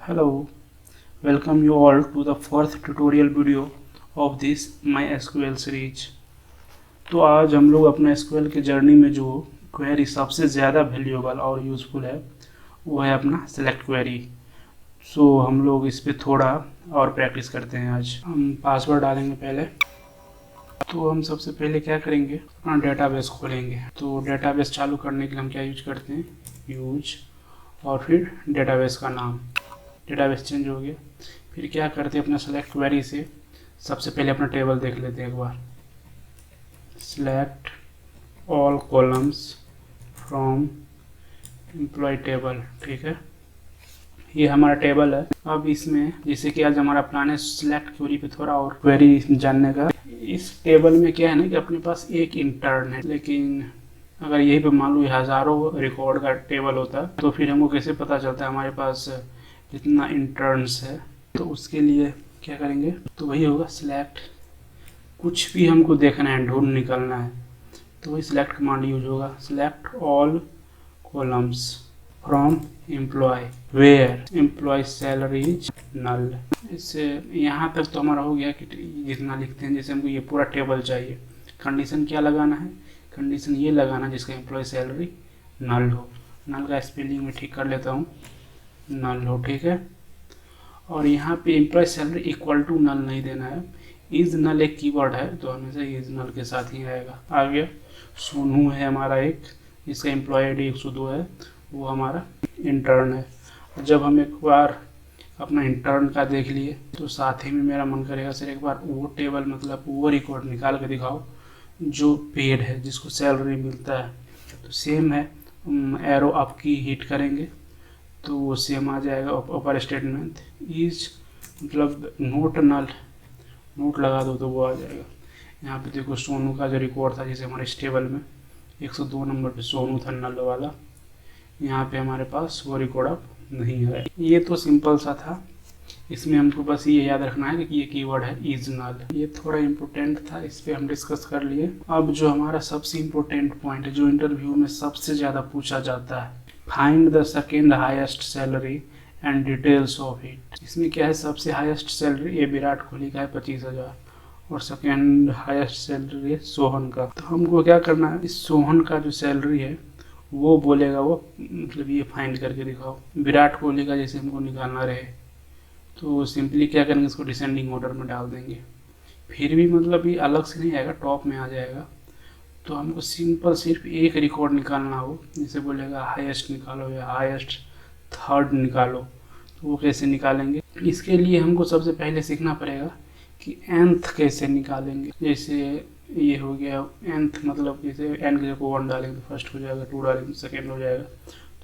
Hello, welcome you all to the fourth tutorial video of this MySQL series। तो आज हम लोग अपना SQL के जर्नी में जो क्वेरी सबसे ज़्यादा वैल्यूएबल और यूज़फुल है वो है अपना सेलेक्ट क्वेरी। सो हम लोग इस पे थोड़ा और प्रैक्टिस करते हैं। आज हम पासवर्ड डालेंगे पहले। तो हम सबसे पहले क्या करेंगे, अपना डेटाबेस खोलेंगे। तो डेटाबेस चालू करने के लिए हम क्या यूज करते हैं, यूज और फिर डेटाबेस का नाम। डेटाबेस चेंज हो गया। फिर क्या करते हैं, अपना सेलेक्ट क्वेरी से सबसे पहले अपना टेबल देख लेते हैं एक बार। Select all columns from employee table, ठीक है, ये हमारा टेबल है। अब इसमें जैसे कि आज हमारा प्लान है सिलेक्ट क्वेरी पे थोड़ा और क्वेरी जानने का। इस टेबल में क्या है ना कि अपने पास एक इंटर्न है, लेकिन अगर यही पे मान लो हज़ारों रिकॉर्ड का टेबल होता तो फिर हमको कैसे पता चलता है हमारे पास कितना इंटर्न्स है। तो उसके लिए क्या करेंगे, तो वही होगा सिलेक्ट, कुछ भी हमको देखना है, ढूंढ निकालना है, तो वही सिलेक्ट कमांड यूज होगा। Select all columns from employ where employ salary is null. इससे यहाँ तक तो हमारा हो गया कि जितना लिखते हैं, जैसे हमको ये पूरा टेबल चाहिए। कंडीशन क्या लगाना है, कंडीशन ये लगाना जिसका एम्प्लॉय सैलरी नल हो। नल का स्पेलिंग में ठीक कर लेता हूँ, नल हो, ठीक है। और यहाँ पे employ salary equal to null नहीं देना है। इज नल एक कीवर्ड है तो हमेशा इज नल के साथ ही आएगा। आ गया। सोनू है हमारा एक, जिसका एम्प्लॉय आई डी 102 है, वो हमारा इंटर्न है। जब हम एक बार अपना इंटर्न का देख लिए तो साथ ही में मेरा मन करेगा सर एक बार वो टेबल मतलब वो रिकॉर्ड निकाल के दिखाओ जो पेड है, जिसको सैलरी मिलता है। तो सेम है, एरो अप की हिट करेंगे तो वो सेम आ जाएगा। अपर स्टेटमेंट इज मतलब नोट नल, नोट लगा दो तो वो आ जाएगा। यहाँ पे देखो सोनू का जो रिकॉर्ड था, जैसे हमारे इस टेबल में 102 नंबर पे सोनू था नल वाला, यहाँ पे हमारे पास वो रिकॉर्ड अब नहीं है। ये तो सिंपल सा था, इसमें हमको बस ये याद रखना है कि ये कीवर्ड है इज नल। ये थोड़ा इम्पोर्टेंट था, इस पे हम डिस्कस कर लिए। अब जो हमारा सबसे इम्पोर्टेंट पॉइंट है, जो इंटरव्यू में सबसे ज़्यादा पूछा जाता है, find the second highest salary and details of it. इसमें क्या है, सबसे हाईएस्ट सैलरी ये विराट कोहली का है 25,000, और सेकेंड हाईएस्ट सैलरी है सोहन का। तो हमको क्या करना है, इस सोहन का जो सैलरी है वो बोलेगा, वो मतलब ये फाइंड करके दिखाओ। विराट कोहली का जैसे हमको निकालना रहे तो सिंपली क्या करेंगे, इसको डिसेंडिंग ऑर्डर में डाल देंगे। फिर भी मतलब ये अलग से नहीं आएगा, टॉप में आ जाएगा। तो हमको सिंपल सिर्फ एक रिकॉर्ड निकालना हो, जैसे बोलेगा हाईएस्ट निकालो या हाईएस्ट थर्ड निकालो, तो वो कैसे निकालेंगे। इसके लिए हमको सबसे पहले सीखना पड़ेगा कि nth कैसे निकालेंगे। जैसे ये हो गया nth, मतलब जैसे n की जगह 1 डालेंगे तो फर्स्ट हो जाएगा, 2 डालेंगे तो सेकेंड हो जाएगा।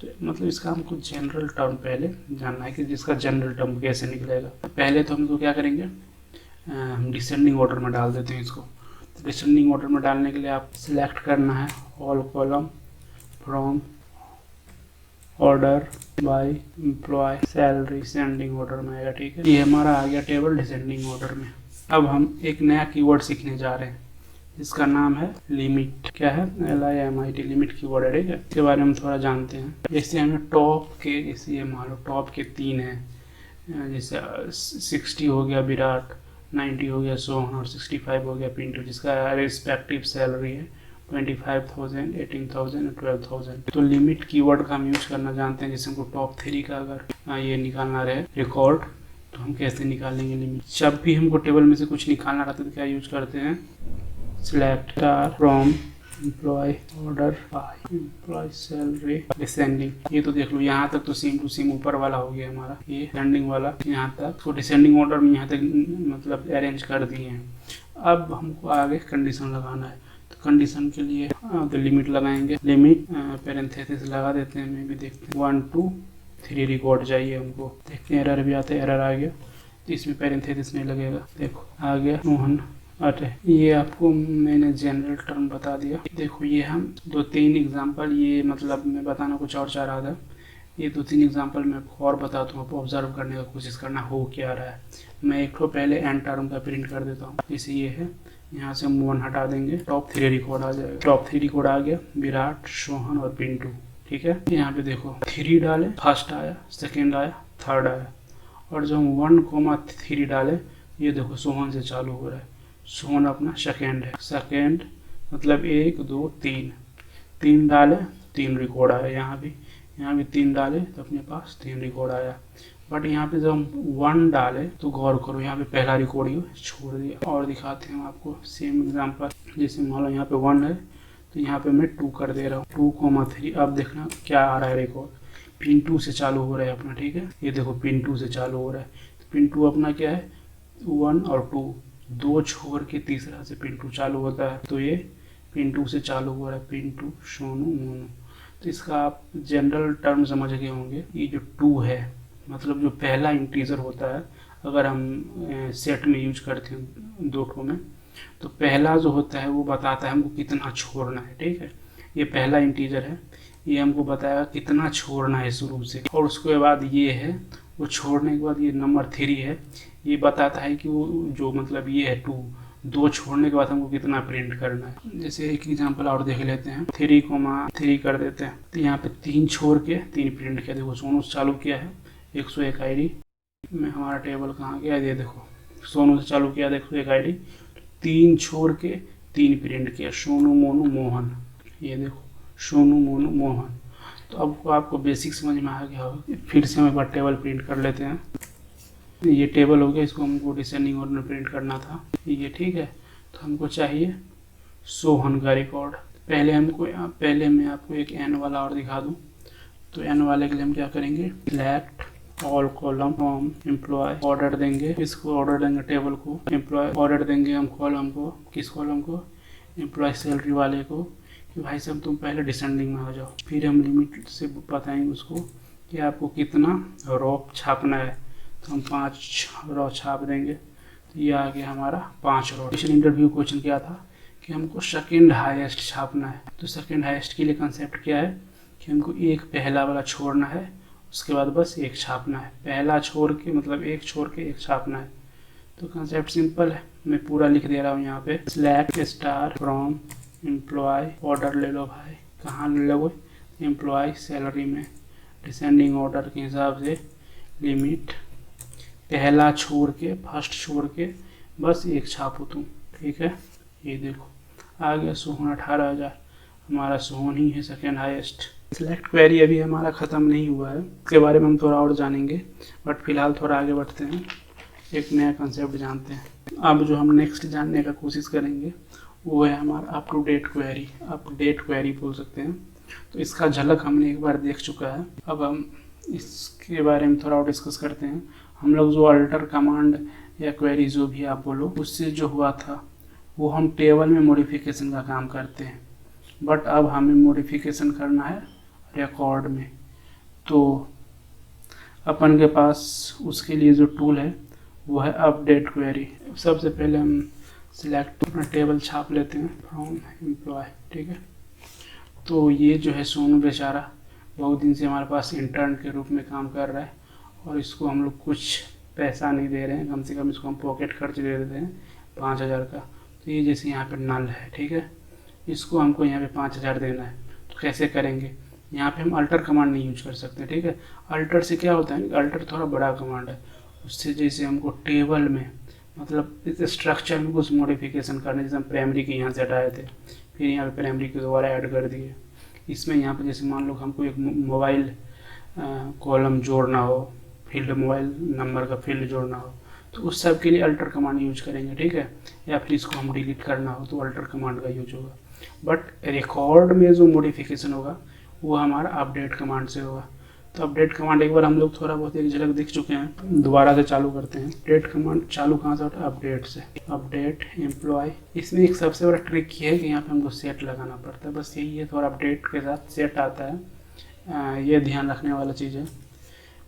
तो मतलब इसका हमको जनरल टर्म पहले जानना है कि जिसका जनरल टर्म कैसे निकलेगा। पहले तो हमको क्या करेंगे, हम डिसेंडिंग ऑर्डर में डाल देते हैं इसको। तो डिसेंडिंग ऑर्डर में डालने के लिए आप सिलेक्ट करना है all column from order by employ salary, descending order में आएगा, ठीक है। ये हमारा आ गया टेबल डिसेंडिंग ऑर्डर में। अब हम एक नया कीवर्ड सीखने जा रहे हैं जिसका नाम है लिमिट। क्या है, LIMIT, लिमिट कीवर्ड है, ठीक है। इसके बारे में थोड़ा जानते हैं। जैसे हमें टॉप के, जैसे ये मान लो टॉप के 3 हैं, जैसे 60 हो गया विराट, 90 हो गया सोहन और 65 हो गया पिंटू, जिसका रिस्पेक्टिव सैलरी है 25,000, 18,000 और 12,000। तो लिमिट कीवर्ड का हम यूज करना जानते हैं। जैसे हमको टॉप 3 का अगर ये निकालना रहे रिकॉर्ड, तो हम कैसे निकालेंगे लिमिट। जब भी हमको टेबल में से कुछ निकालना रहता है तो क्या यूज करते हैं, select from employ order by employ salary descending. ये तो देख लो, यहाँ तक तो सेम टू सेम ऊपर वाला हो गया हमारा, ये डिसेंडिंग वाला यहाँ तक तो डिसेंडिंग ऑर्डर में यहाँ तक मतलब अरेंज कर दिए हैं। अब हमको आगे कंडीशन लगाना है। तो कंडीशन के लिए तो लिमिट लगाएंगे, लिमिट पैरेंथेसिस लगा देते हैं, मैं भी देखते हैं 1 2 3 रिकॉर्ड चाहिए हमको। देखते हैं एरर भी आता है, एरर आ गया तो इसमें पैरेंथेसिस नहीं लगेगा, देखो आ गया मोहन। अरे ये आपको मैंने जनरल टर्म बता दिया। देखो ये हम 2-3 एग्जांपल, ये मतलब मैं बताना कुछ और चाह रहा था, ये 2-3 एग्जांपल मैं आपको और बताता हूँ, आपको ऑब्जर्व करने का कोशिश करना हो क्या रहा है। मैं एक तो पहले एंड टर्म का प्रिंट कर देता हूँ। जैसे ये है, यहाँ से हम 1 हटा देंगे, टॉप 3 रिकॉर्ड आ जाएगा। टॉप 3 रिकॉर्ड आ गया, विराट, सोहन और पिंटू, ठीक है। यहाँ पे देखो 3 डाले, फर्स्ट आया, सेकेंड आया, थर्ड आया। और जब हम 1,3 डालें, ये देखो सोहन से चालू हो रहा है। सोहन अपना सेकेंड है, सेकेंड मतलब 1 2 3, 3 डाले 3 रिकॉर्ड आया। यहाँ भी 3 डाले तो अपने पास 3 रिकॉर्ड आया। बट यहाँ पे जब हम 1 डाले तो गौर करो, यहाँ पे पहला रिकॉर्ड ही छोड़ दिया। और दिखाते हैं आपको सेम एग्जांपल। जैसे मान लो यहाँ पे 1 है तो यहाँ पे मैं 2 कर दे रहा हूँ, 2,3। अब देखना क्या आ रहा है रिकॉर्ड, पिन 2 से चालू हो रहा है अपना, ठीक है। ये देखो पिन 2 से चालू हो रहा है, तो पिन 2 अपना क्या है, 1 और 2, 2 छोड़ के तीसरा से पिन 2 चालू होता है, तो ये पिन 2 से चालू हो रहा है, पिन 2 सोनू मोनू। तो इसका आप जनरल टर्म समझ गए होंगे। ये जो 2 है मतलब जो पहला इंटीजर होता है, अगर हम सेट में यूज करते हैं 2 ठो में, तो पहला जो होता है वो बताता है हमको कितना छोड़ना है, ठीक है। ये पहला इंटीजर है, ये हमको बताएगा कितना छोड़ना है शुरू से। और उसके बाद ये है, वो छोड़ने के बाद ये नंबर 3 है, ये बताता है कि वो जो मतलब ये है 2 छोड़ने के बाद हमको कितना प्रिंट करना है। जैसे एक एग्जांपल और देख लेते हैं, 3,3 कर देते हैं, तो यहाँ पे 3 छोड़ के 3 प्रिंट किया। देखो सोनू से चालू किया है 101 आईडी में, हमारा टेबल कहाँ गया, ये देखो सोनू से चालू किया 101 आईडी, 3 छोड़ के 3 प्रिंट किया, सोनू मोनू मोहन। ये देखो सोनू मोनू मोहन। तो अब आपको बेसिक समझ में आ गया होगा। फिर से हम एक बार टेबल प्रिंट कर लेते हैं। ये टेबल हो गया, इसको हमको डिसेंडिंग ऑर्डर में प्रिंट करना था, ये ठीक है। तो हमको चाहिए सोहन का रिकॉर्ड। पहले मैं आपको एक एन वाला और दिखा दूं। तो एन वाले के लिए हम क्या करेंगे, select all column from employ, order देंगे, इसको ऑर्डर देंगे टेबल को, एम्प्लॉय ऑर्डर देंगे हम कॉलम को, किस कॉलम को, एम्प्लॉय सैलरी वाले को, कि भाई साहब तुम पहले डिसेंडिंग में आ जाओ। फिर हम लिमिट से बताएंगे उसको कि आपको कितना रॉ छापना है, तो हम 5 रॉ छाप देंगे। तो ये आ गया हमारा 5 रॉ। पिछले इंटरव्यू क्वेश्चन क्या था कि हमको सेकंड हाईएस्ट छापना है। तो सेकंड हाईएस्ट के लिए कंसेप्ट क्या है कि हमको एक पहला वाला छोड़ना है, उसके बाद बस एक छापना है। पहला छोड़ के मतलब एक छोड़ के एक छापना है। तो कंसेप्ट सिंपल है, मैं पूरा लिख दे रहा हूँ यहाँ पे। Select star from employ, order ले लो भाई, कहाँ ले लो, एम्प्लॉय सैलरी में, डिसेंडिंग ऑर्डर के हिसाब से, लिमिट पहला छोड़ के फर्स्ट छोड़ के बस एक छापो तुम, ठीक है। ये देखो आ गया सोहन 18,000, हमारा सोहन ही है सेकेंड हाईएस्ट। सिलेक्ट क्वेरी अभी हमारा ख़त्म नहीं हुआ है, इसके बारे में हम थोड़ा और जानेंगे, बट फिलहाल थोड़ा आगे बढ़ते हैं, एक नया कंसेप्ट जानते हैं। अब जो हम नेक्स्ट जानने का कोशिश करेंगे वो है हमारा up to date query, update query बोल सकते हैं। तो इसका झलक हमने एक बार देख चुका है, अब हम इसके बारे में थोड़ा और डिस्कस करते हैं। हम लोग जो अल्टर कमांड या क्वेरी जो भी आप बोलो, उससे जो हुआ था वो हम टेबल में मॉडिफिकेशन का काम करते हैं, बट अब हमें मॉडिफिकेशन करना है रिकॉर्ड में। तो अपन के पास उसके लिए जो टूल है वो है अपडेट क्वेरी। सबसे पहले हम सिलेक्ट अपना टेबल छाप लेते हैं फ्रॉम एम्प्लॉय, ठीक है। तो ये जो है सोनू बेचारा बहुत दिन से हमारे पास इंटर्न के रूप में काम कर रहा है, और इसको हम लोग कुछ पैसा नहीं दे रहे हैं, कम से कम इसको हम पॉकेट खर्च दे देते हैं 5,000 का। तो ये जैसे यहाँ पे नल है, ठीक है, इसको हमको यहाँ पे 5,000 देना है। तो कैसे करेंगे, यहाँ पे हम अल्टर कमांड नहीं यूज कर सकते, ठीक है। अल्टर से क्या होता है, अल्टर थोड़ा बड़ा कमांड है, उससे जैसे हमको टेबल में मतलब इस स्ट्रक्चर में कुछ मॉडिफिकेशन करने, जैसे हम प्राइमरी के यहाँ से हटाए थे, फिर यहाँ पे प्राइमरी के दोबारा ऐड कर दिए। इसमें यहाँ पे जैसे मान लो हमको एक मोबाइल कॉलम जोड़ना हो, फील्ड मोबाइल नंबर का फील्ड जोड़ना हो, तो उस सब के लिए अल्टर कमांड यूज करेंगे, ठीक है। या फिर इसको हम डिलीट करना हो तो अल्टर कमांड का यूज होगा। बट रिकॉर्ड में जो मॉडिफिकेशन होगा वो हमारा अपडेट कमांड से होगा। तो अपडेट कमांड एक बार हम लोग थोड़ा बहुत एक झलक देख चुके हैं, दोबारा से चालू करते हैं। अपडेट कमांड चालू कहाँ से होता है, अपडेट से। अपडेट एम्प्लॉय, इसमें एक सबसे बड़ा ट्रिक ये है कि यहाँ पे हमको सेट लगाना पड़ता है, बस यही है, थोड़ा अपडेट के साथ सेट आता है, ये ध्यान रखने वाला चीज़ है।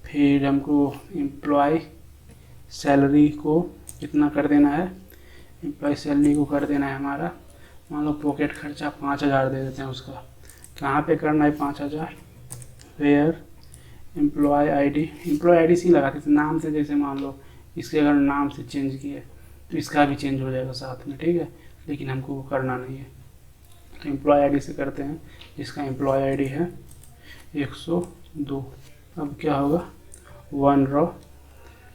फिर हमको एम्प्लॉय सैलरी को कितना कर देना है, एम्प्लॉय सैलरी को कर देना है हमारा, मान लो पॉकेट खर्चा 5,000 दे देते हैं उसका। कहाँ पे करना है 5,000, वेयर एम्प्लॉय आईडी से लगाते थे नाम से, जैसे मान लो इसके अगर नाम से चेंज किए तो इसका भी चेंज हो जाएगा साथ में, ठीक है, लेकिन हमको वो करना नहीं है। तो एम्प्लॉय आईडी से करते हैं, जिसका एम्प्लॉय आईडी है 102। अब क्या होगा, 1 रॉ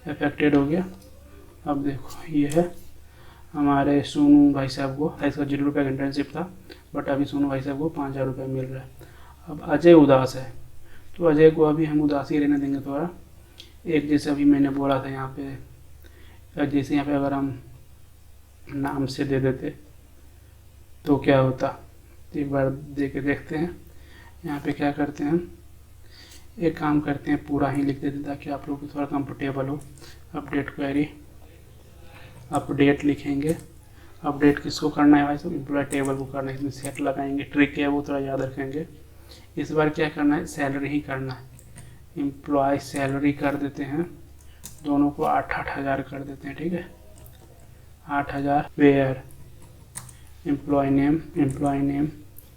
अफेक्टेड हो गया। अब देखो ये है हमारे सोनू भाई साहब को, इसका 0 रुपये का इंटर्नशिप था, बट अभी सोनू भाई साहब को 5000 रुपये मिल रहा है। अब अजय उदास है, तो अजय को अभी हम उदास ही रहने देंगे थोड़ा। एक जैसे अभी मैंने बोला था यहाँ पे, जैसे यहाँ पे अगर हम नाम से दे देते तो क्या होता, एक बार दे के देखते हैं। यहाँ पे क्या करते हैं हम, एक काम करते हैं, पूरा ही लिख देते ताकि आप लोग को थोड़ा कंफर्टेबल हो। अपडेट क्वेरी, अपडेट लिखेंगे। अपडेट किसको करना है भाई साहब, एम्प्लॉय टेबल को करना है। इसमें सेट लगाएंगे, ट्रिक है वो थोड़ा याद रखेंगे। इस बार क्या करना है, सैलरी ही करना है। एम्प्लॉय सैलरी कर देते हैं, दोनों को 8,000 कर देते हैं, ठीक है 8,000। Where employ name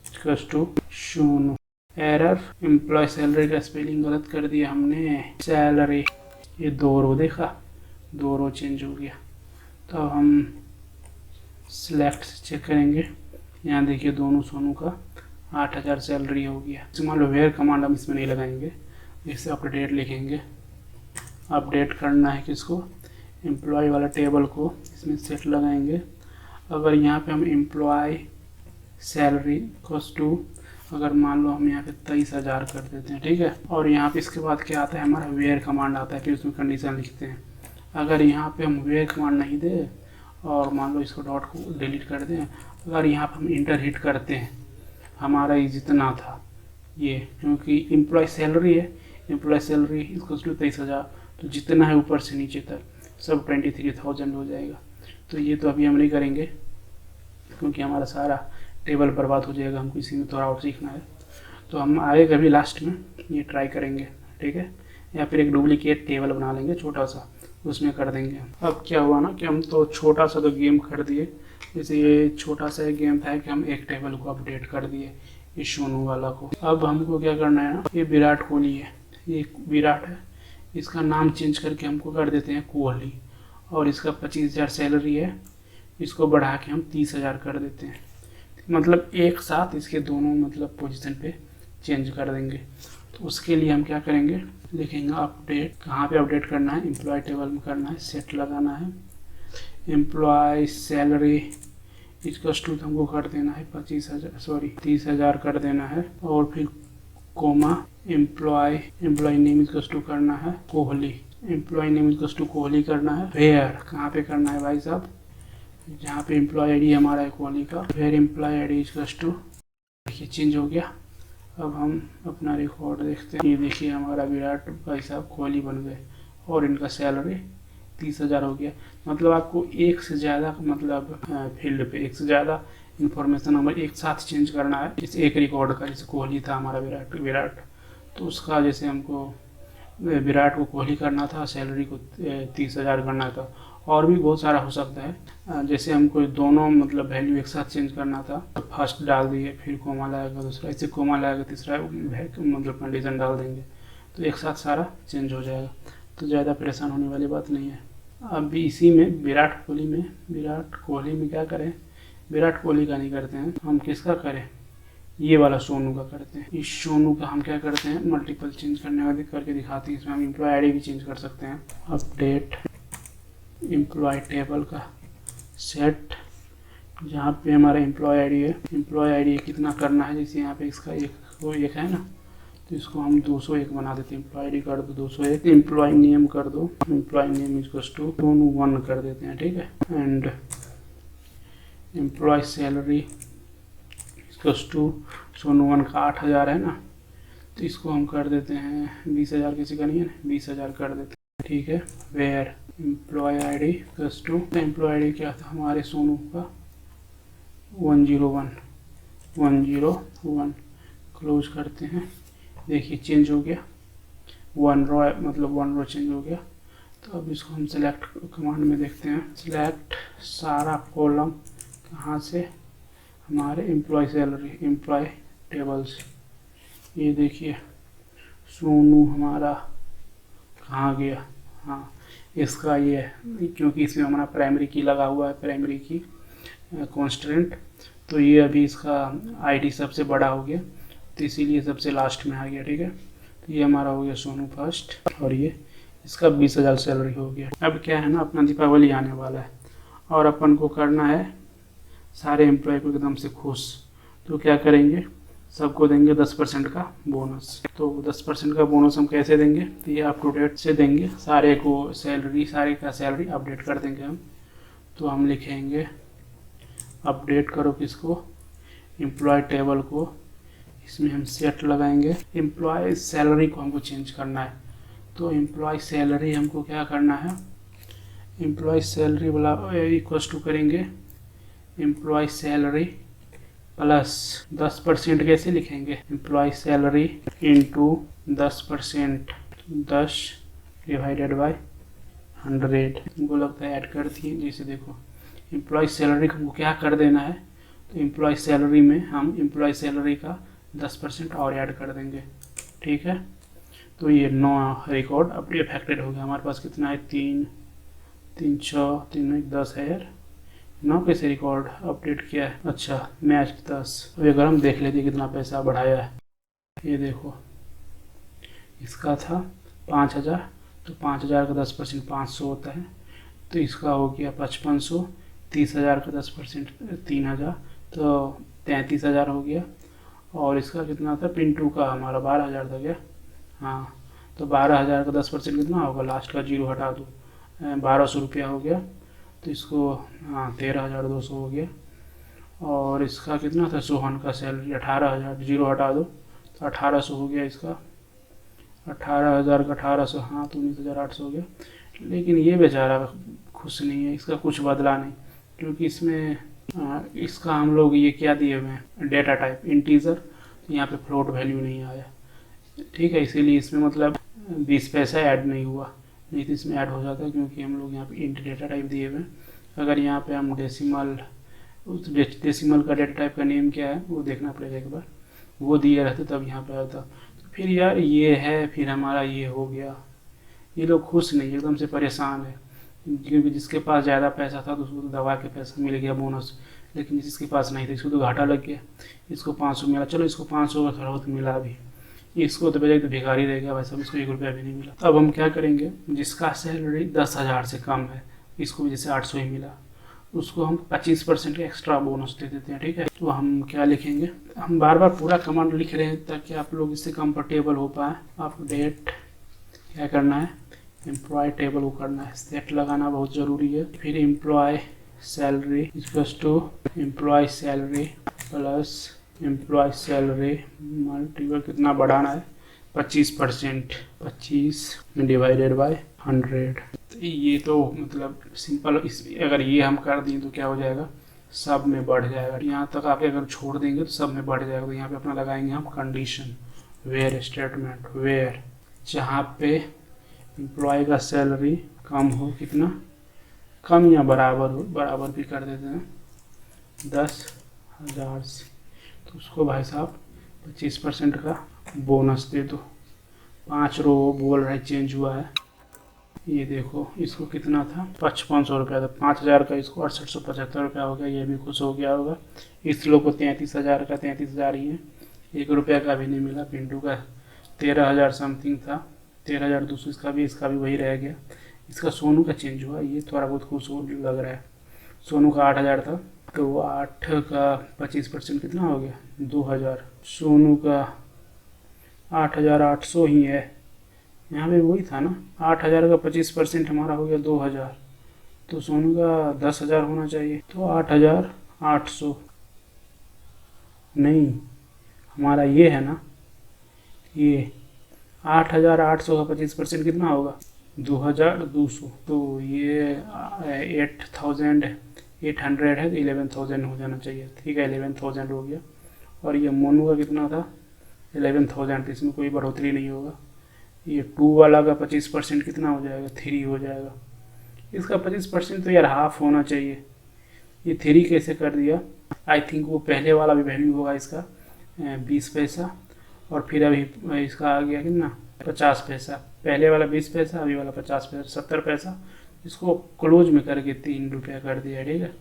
equals to Sonu. Error, employ salary का स्पेलिंग गलत कर दिया हमने, सैलरी, ये 2 रो देखा, 2 रो चेंज हो गया। तो हम सिलेक्ट से चेक करेंगे, यहाँ देखिए दोनों सोनू का 8,000 सैलरी हो गया। मान लो वेयर कमांड हम इसमें नहीं लगाएंगे, इससे अपडेट लिखेंगे। अपडेट करना है किसको, एम्प्लॉय वाला टेबल को, इसमें सेट लगाएंगे। अगर यहाँ पे हम एम्प्लॉय सैलरी इक्वल्स टू, अगर मान लो हम यहाँ पे 23,000 कर देते हैं, ठीक है। और यहाँ पे इसके बाद क्या आता है, हमारा वेयर कमांड आता है, फिर उसमें कंडीशन लिखते हैं। अगर यहाँ पे हम वेयर कमांड नहीं दे और मान लो इसको डॉट को डिलीट कर दें, अगर यहाँ पे हम इंटर हिट करते हैं, हमारा ये जितना था ये, क्योंकि एम्प्लॉय सैलरी है, एम्प्लॉय सैलरी इक्वल्स टू 23,000, तो जितना है ऊपर से नीचे तक सब 23,000 हो जाएगा। तो ये तो अभी हम नहीं करेंगे क्योंकि हमारा सारा टेबल बर्बाद हो जाएगा, हमको इसी में थोड़ा और सीखना है। तो हम आगे कभी लास्ट में ये ट्राई करेंगे, ठीक है। या फिर एक डुप्लीकेट टेबल बना लेंगे छोटा सा, उसमें कर देंगे। अब क्या हुआ ना कि हम तो छोटा सा तो गेम कर दिए, जैसे ये छोटा सा एक गेम था कि हम एक टेबल को अपडेट कर दिए, ये सोनू वाला को। अब हमको क्या करना है ना, ये विराट कोहली है, ये विराट है, इसका नाम चेंज करके हमको कर देते हैं कोहली, और इसका 25,000 सैलरी है, इसको बढ़ा के हम 30,000 कर देते हैं। मतलब एक साथ इसके दोनों मतलब पोजीशन पे चेंज कर देंगे। तो उसके लिए हम क्या करेंगे, लिखेंगे अपडेट, कहाँ पे अपडेट करना है, एम्प्लॉय टेबल में करना है, सेट लगाना है। एम्प्लॉय सैलरी इक्वल्स टू हमको कर देना है 30,000 कर देना है, और फिर comma employ name equals to करना है Kohli, employ name equals to Kohli करना है। वेयर कहाँ पे करना है भाई साहब, जहाँ पे एम्प्लॉय आईडी हमारा है कोहली का, where employ ID equals to, देखिए चेंज हो गया। अब हम अपना रिकॉर्ड देखते हैं, ये देखिए हमारा विराट भाई साहब कोहली बन गए, और इनका सैलरी 30,000 हो गया। मतलब आपको एक से ज़्यादा मतलब फील्ड पे एक से ज़्यादा इन्फॉर्मेशन हमें एक साथ चेंज करना है। इस एक रिकॉर्ड का, जैसे कोहली था हमारा विराट, तो उसका जैसे हमको विराट को कोहली करना था, सैलरी को 30,000 करना था, और भी बहुत सारा हो सकता है। जैसे हमको दोनों मतलब वैल्यू एक साथ चेंज करना था, तो फर्स्ट डाल दिए, फिर कोमा लाएगा दूसरा, ऐसे कोमा लाएगा तीसरा, मतलब कंडीशन डाल देंगे, तो एक साथ सारा चेंज हो जाएगा। तो ज़्यादा परेशान होने वाली बात नहीं है। अब इसी में विराट कोहली में क्या करें, विराट कोहली का नहीं करते हैं हम, किसका करें, ये वाला सोनू का करते हैं। इस सोनू का हम क्या करते हैं, मल्टीपल चेंज करने वाले करके दिखाते हैं। इसमें हम एम्प्लॉय आईडी भी चेंज कर सकते हैं। अपडेट एम्प्लॉय टेबल का सेट, जहाँ पे हमारा एम्प्लॉय आईडी है, एम्प्लॉय आईडी कितना करना है, जैसे यहाँ पे इसका एक है ना, तो इसको हम 201 बना देते हैं। एम्प्लॉय आईडी कर दो 201, एम्प्लॉय नेम कर दो, employ name equals to Sonu 1 कर देते हैं, ठीक है। And employ salary equals to Sonu 1 का 8,000 है ना, तो इसको हम कर देते हैं 20,000, किसी का नहीं है ना, 20,000 कर देते हैं, ठीक है। Where employ ID equals to, employ ID क्या था हमारे सोनू का 101 क्लोज करते हैं। देखिए चेंज हो गया, 1 रो मतलब 1 रो चेंज हो गया। तो अब इसको हम सेलेक्ट कमांड में देखते हैं, सिलेक्ट सारा कॉलम, कहाँ से, हमारे एम्प्लॉय सैलरी, एम्प्लॉय टेबल्स। ये देखिए सोनू हमारा कहाँ गया, हाँ इसका ये है, क्योंकि इसमें हमारा प्राइमरी की लगा हुआ है, प्राइमरी की कॉन्स्टेंट, तो ये अभी इसका आईडी सबसे बड़ा हो गया, तो इसीलिए सबसे लास्ट में आ गया, ठीक है। तो ये हमारा हो गया सोनू फर्स्ट, और ये इसका 20,000 सैलरी हो गया। अब क्या है ना, अपना दीपावली आने वाला है और अपन को करना है सारे एम्प्लॉय को एकदम से खुश। तो क्या करेंगे, सबको देंगे 10% का बोनस। तो 10% का बोनस हम कैसे देंगे, तो ये अप टू डेट से देंगे, सारे को सैलरी, सारे का सैलरी अपडेट कर देंगे हम। तो हम लिखेंगे अपडेट करो किसको, एम्प्लॉय टेबल को। इसमें हम सेट लगाएंगे, एम्प्लॉय सैलरी को हमको चेंज करना है। तो एम्प्लॉय सैलरी हमको क्या करना है, एम्प्लॉय सैलरी वाला इक्वल टू करेंगे एम्प्लॉय सैलरी प्लस 10%। कैसे लिखेंगे, employ salary into 10%, 10 divided by 100। हमको लगता है ऐड कर दिए। जैसे देखो एम्प्लॉय सैलरी को हमको क्या कर देना है, तो एम्प्लॉय सैलरी में हम एम्प्लॉय सैलरी का 10% और ऐड कर देंगे। ठीक है, तो ये 9 रिकॉर्ड अपडेट अफेक्टेड हो गया। हमारे पास कितना है, 3 3 6 3 1 10 है यार। 9 कैसे रिकॉर्ड अपडेट किया है, अच्छा मैच 10। अब अगर हम देख लेते कितना पैसा बढ़ाया है, ये देखो इसका था 5,000, तो 5,000 का 10% 500 होता है, तो इसका हो गया 5500। 30,000 का 10% 3,000, तो 33,000 हो गया। और इसका कितना था, पिंटू का हमारा 12,000 था क्या, हाँ, तो 12,000 का 10% कितना होगा, लास्ट का जीरो हटा दो, 1,200 रुपया हो गया। तो इसको हाँ 13,200 हो गया। और इसका कितना था, सोहन का सैलरी 18,000, जीरो हटा दो तो 1,800 हो गया इसका। 18,000 का 1,800, हाँ तो 19,800 हो गया। लेकिन ये बेचारा खुश नहीं है, इसका कुछ बदला नहीं, क्योंकि इसमें इसका हम लोग ये क्या दिए हुए हैं, डेटा टाइप इंटीजर, यहाँ पे फ्लोट वैल्यू नहीं आया। ठीक है, इसीलिए इसमें मतलब 20 पैसा ऐड नहीं हुआ, नहीं तो इसमें ऐड हो जाता है, क्योंकि हम लोग यहाँ पे इंट डेटा टाइप दिए हुए हैं। अगर यहाँ पे हम डेसिमल, उस डेसिमल का डेटा टाइप का नेम क्या है वो देखना पड़ेगा एक बार, वो दिए रहते तब यहाँ पे आता। तो फिर यार ये है, फिर हमारा ये हो गया। ये लोग खुश नहीं, एकदम से परेशान है, क्योंकि जिसके पास ज़्यादा पैसा था तो उसको तो दवा के पैसा मिल गया बोनस, लेकिन जिसके पास नहीं था इसको तो घाटा लग गया। इसको 500 मिला, चलो इसको 500 का थोड़ा बहुत मिला भी, इसको तो बेचारा तो भिखारी रह गया, वैसे इसको 1 रुपया भी नहीं मिला। अब हम क्या करेंगे, जिसका सैलरी 10,000 से कम है, इसको भी जैसे 800 ही मिला, उसको हम 25% का एक्स्ट्रा बोनस दे देते हैं। ठीक है, तो हम क्या लिखेंगे, हम बार बार पूरा कमांड लिख रहे हैं ताकि आप लोग इससे कंफर्टेबल हो पाए। अपडेट क्या करना है, एम्प्लॉय टेबल को करना है, सेट लगाना बहुत ज़रूरी है। फिर employ salary equals to employ salary plus employ salary multiple कितना बढ़ाना है, 25%, 25 डिवाइडेड बाय 100। तो ये तो मतलब सिंपल, इस अगर ये हम कर दें तो क्या हो जाएगा, सब में बढ़ जाएगा। यहाँ तक आके अगर छोड़ देंगे तो सब में बढ़ जाएगा। तो यहाँ पे अपना लगाएंगे हम कंडीशन, वेयर स्टेटमेंट, वेयर जहाँ पे एम्प्लॉय का सैलरी कम हो, कितना कम या बराबर हो, बराबर भी कर देते हैं 10,000 से, तो उसको भाई साहब 25% का बोनस दे दो। 5 रो बोल रहे चेंज हुआ है, ये देखो इसको कितना था, 5500 रुपया था, 5,000 का इसको 6875 रुपया हो गया। ये भी खुश हो गया होगा। इस लोग को 33,000 का 33,000 ही है, 1 रुपया का भी नहीं मिला। पिंटू का 13,000 समथिंग था, 13,200, इसका भी वही रह गया। इसका सोनू का चेंज हुआ, ये थोड़ा बहुत खुश हो लग रहा है। सोनू का 8,000 था, तो 8 का 25% कितना हो गया, 2,000। सोनू का 8,800 ही है, यहाँ पे वही था ना, 8,000 का 25% हमारा हो गया 2,000, तो सोनू का 10,000 होना चाहिए, तो 8,800 नहीं, हमारा ये है ना, ये 8,800 का 25% कितना होगा, 2,200, तो ये 8,800 है, तो 11,000 हो जाना चाहिए। ठीक है, 11,000 हो गया। और ये मोनू का कितना था, 11,000, तो इसमें कोई बढ़ोतरी नहीं होगा। ये 2 वाला का 25% कितना हो जाएगा, 3 हो जाएगा। इसका 25% तो यार हाफ होना चाहिए, ये 3 कैसे कर दिया। आई थिंक वो पहले वाला भी वैल्यू होगा इसका 20 पैसा, और फिर अभी इसका आ गया कितना, 50 पैसा। पहले वाला 20 पैसा, अभी वाला 50 पैसा, 70 पैसा। इसको क्लोज में करके 3 रुपया कर दिया। ठीक है,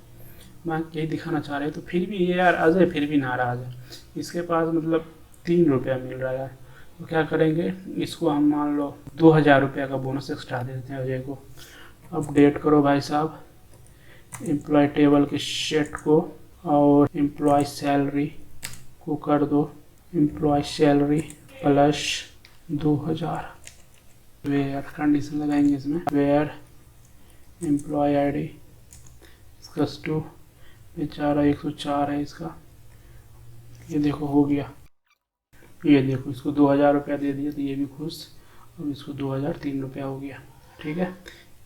मैं यही दिखाना चाह रहे, तो फिर भी ये यार अजय फिर भी नाराज़ है, इसके पास मतलब 3 रुपया मिल रहा है, तो क्या करेंगे, इसको हम मान लो 2000 रुपये का बोनस एक्स्ट्रा दे देते हैं अजय को। अपडेट करो भाई साहब एम्प्लॉय टेबल के सेट को, और एम्प्लॉय सैलरी को कर दो employ salary plus 2000। Where condition लगाएंगे इसमें, वेयर एम्प्लॉय आईडी इसका 2 बेचारा 104 है इसका। ये देखो हो गया, ये देखो इसको 2000 रुपया दे दिया तो ये भी खुश, और इसको 2003 रुपया हो गया। ठीक है,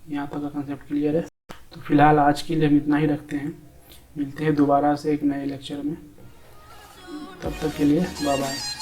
यहाँ तक का कंसेप्ट क्लियर है। तो फिलहाल आज के लिए हम इतना ही रखते हैं, मिलते हैं दोबारा से एक नए लेक्चर में, तब तक के लिए बाय बाय।